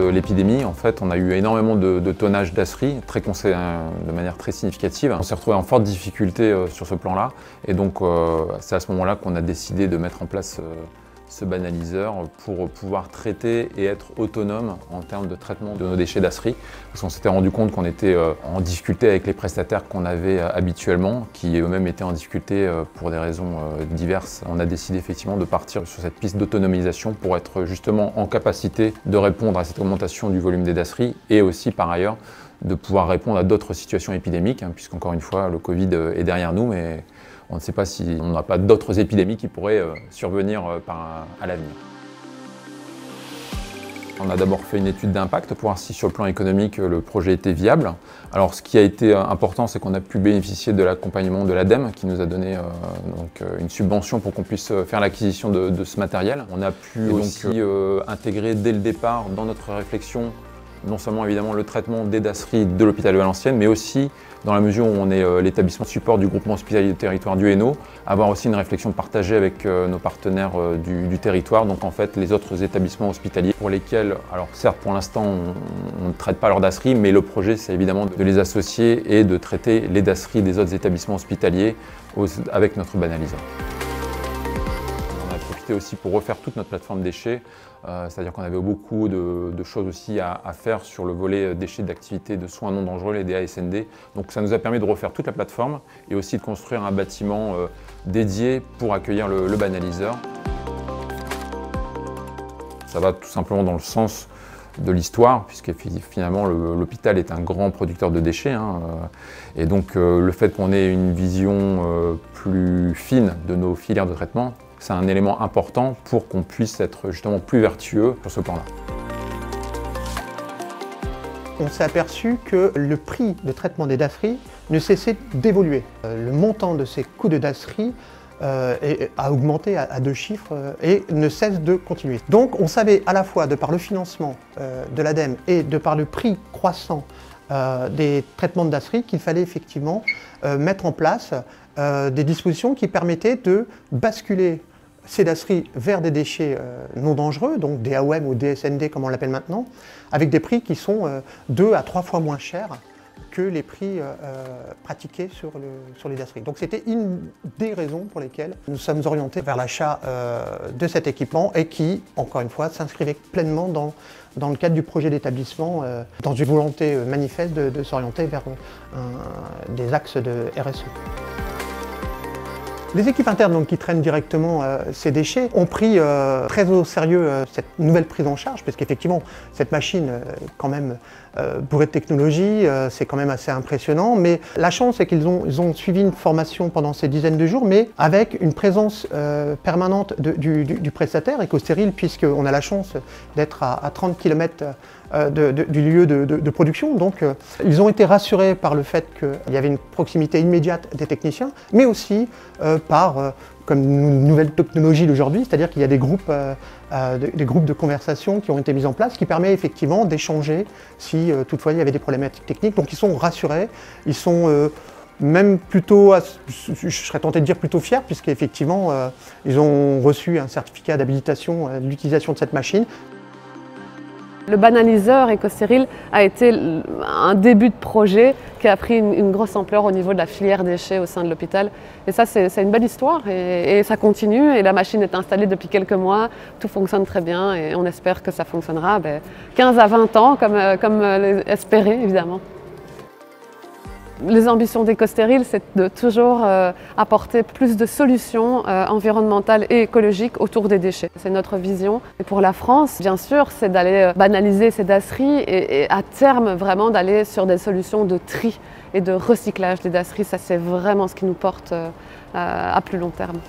de l'épidémie, en fait, on a eu énormément de tonnage d'aceries, de manière très significative. On s'est retrouvé en forte difficulté sur ce plan-là, et donc c'est à ce moment-là qu'on a décidé de mettre en place ce banaliseur pour pouvoir traiter et être autonome en termes de traitement de nos déchets d'aceries. Parce qu'on s'était rendu compte qu'on était en difficulté avec les prestataires qu'on avait habituellement, qui eux-mêmes étaient en difficulté pour des raisons diverses. On a décidé effectivement de partir sur cette piste d'autonomisation pour être justement en capacité de répondre à cette augmentation du volume des daceries et aussi par ailleurs de pouvoir répondre à d'autres situations épidémiques, puisqu'encore une fois le Covid est derrière nous, mais on ne sait pas si on n'a pas d'autres épidémies qui pourraient survenir à l'avenir. On a d'abord fait une étude d'impact pour voir si sur le plan économique le projet était viable. Alors ce qui a été important, c'est qu'on a pu bénéficier de l'accompagnement de l'ADEME qui nous a donné une subvention pour qu'on puisse faire l'acquisition de ce matériel. On a pu aussi intégrer dès le départ dans notre réflexion non seulement évidemment le traitement des daceries de l'hôpital de Valenciennes, mais aussi dans la mesure où on est l'établissement support du groupement hospitalier du territoire du Hainaut, avoir aussi une réflexion partagée avec nos partenaires du territoire, donc en fait les autres établissements hospitaliers pour lesquels, alors certes pour l'instant on ne traite pas leurs daceries, mais le projet c'est évidemment de les associer et de traiter les daceries des autres établissements hospitaliers avec notre banaliseur. On a profité aussi pour refaire toute notre plateforme déchets, c'est-à-dire qu'on avait beaucoup de choses aussi à faire sur le volet déchets d'activités de soins non dangereux, les DASND. Donc ça nous a permis de refaire toute la plateforme et aussi de construire un bâtiment dédié pour accueillir le banaliseur. Ça va tout simplement dans le sens de l'histoire, puisque finalement l'hôpital est un grand producteur de déchets. Et donc le fait qu'on ait une vision plus fine de nos filières de traitement, c'est un élément important pour qu'on puisse être justement plus vertueux sur ce plan-là. On s'est aperçu que le prix de traitement des daceries ne cessait d'évoluer. Le montant de ces coûts de daceries a augmenté à 2 chiffres et ne cesse de continuer. Donc on savait à la fois de par le financement de l'ADEME et de par le prix croissant des traitements de daceries qu'il fallait effectivement mettre en place des dispositions qui permettaient de basculer ces daceries vers des déchets non dangereux, donc des AOM ou des SND comme on l'appelle maintenant, avec des prix qui sont 2 à 3 fois moins chers que les prix pratiqués sur les daceries. Donc c'était une des raisons pour lesquelles nous sommes orientés vers l'achat de cet équipement et qui, encore une fois, s'inscrivait pleinement dans le cadre du projet d'établissement, dans une volonté manifeste de s'orienter vers des axes de RSE. Les équipes internes donc, qui traînent directement ces déchets ont pris très au sérieux cette nouvelle prise en charge, parce qu'effectivement cette machine quand même bourrée de technologie, c'est quand même assez impressionnant, mais la chance c'est qu'ils ont suivi une formation pendant ces dizaines de jours, mais avec une présence permanente du prestataire EcoStérile, puisqu'on a la chance d'être à 30 km du lieu de production. Donc ils ont été rassurés par le fait qu'il y avait une proximité immédiate des techniciens, mais aussi par comme une nouvelle technologie d'aujourd'hui, c'est-à-dire qu'il y a des groupes de conversation qui ont été mis en place, qui permet effectivement d'échanger si toutefois il y avait des problématiques techniques. Donc ils sont rassurés, ils sont même plutôt, je serais tenté de dire plutôt fiers, puisqu'effectivement ils ont reçu un certificat d'habilitation à l'utilisation de cette machine. Le banaliseur EcoStérile a été un début de projet qui a pris une grosse ampleur au niveau de la filière déchets au sein de l'hôpital. Et ça, c'est une belle histoire et ça continue. Et la machine est installée depuis quelques mois, tout fonctionne très bien et on espère que ça fonctionnera 15 à 20 ans, comme espéré évidemment. Les ambitions d'EcoStérile, c'est de toujours apporter plus de solutions environnementales et écologiques autour des déchets. C'est notre vision. Et pour la France, bien sûr, c'est d'aller banaliser ces daceries et à terme, vraiment d'aller sur des solutions de tri et de recyclage des daceries. Ça, c'est vraiment ce qui nous porte à plus long terme.